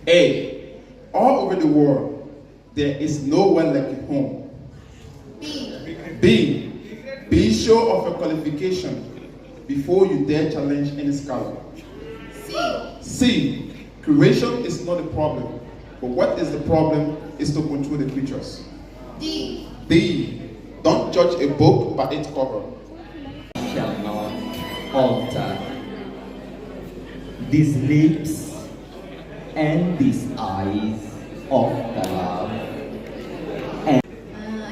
A. All over the world, there is no one like a home. B. Be sure of your qualification before you dare challenge any scholar. C. Creation is not the problem, but what is the problem is to control the creatures. D. Don't judge a book by its cover. Shall not alter these lips and these eyes of the love.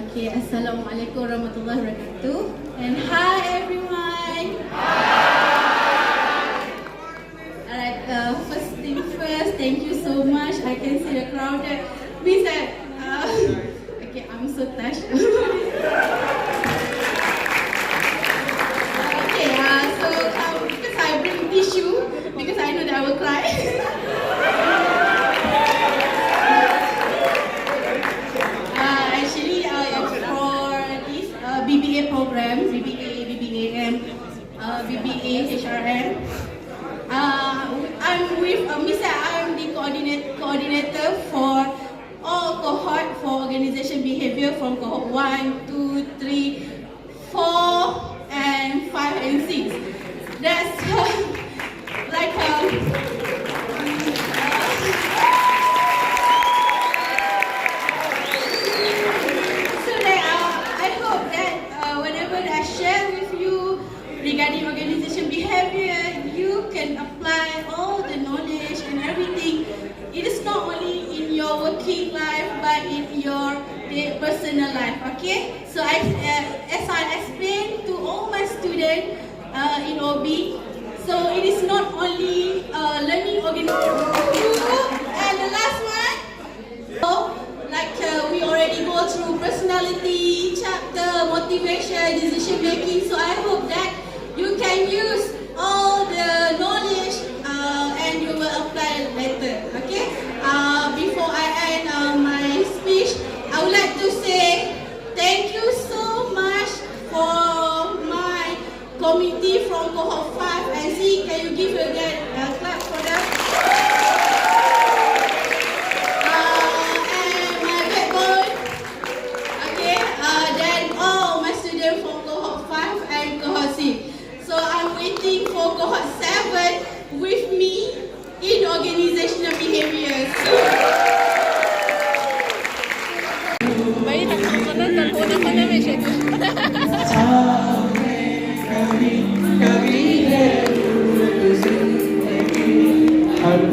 Okay, Assalamualaikum warahmatullahi wabarakatuh. And hi everyone. Alright, first thing first, thank you so much. I can see the crowded. Means that, okay, I'm so touched. Okay, so because I bring tissue, because I know that I will cry. Actually, for this BBA program, BBAM, BBA HRM, I'm with I'm the coordinator for all cohort for organization behavior from cohort 1, 2, 3, 4, and 5 and 6. That's like so that I hope that whatever that I share with you regarding organization behavior, you can apply all the knowledge and everything. It is not only in your working life, but in your personal life. Okay? So as I explained to all my students in OB, so it is not only learning organization. And the last one, so like we already go through personality, chapter, motivation, decision making. So I hope that you can use all the knowledge and you will apply it later. Okay? Before I end my speech, I would like to say thank you so much for my committee from cohort 5 and 6. Can you give a clap for them? And my backbone. Okay, then all my students from cohort 5 and cohort 6. So I'm waiting for cohort 7 with me in organizational behavior. Kami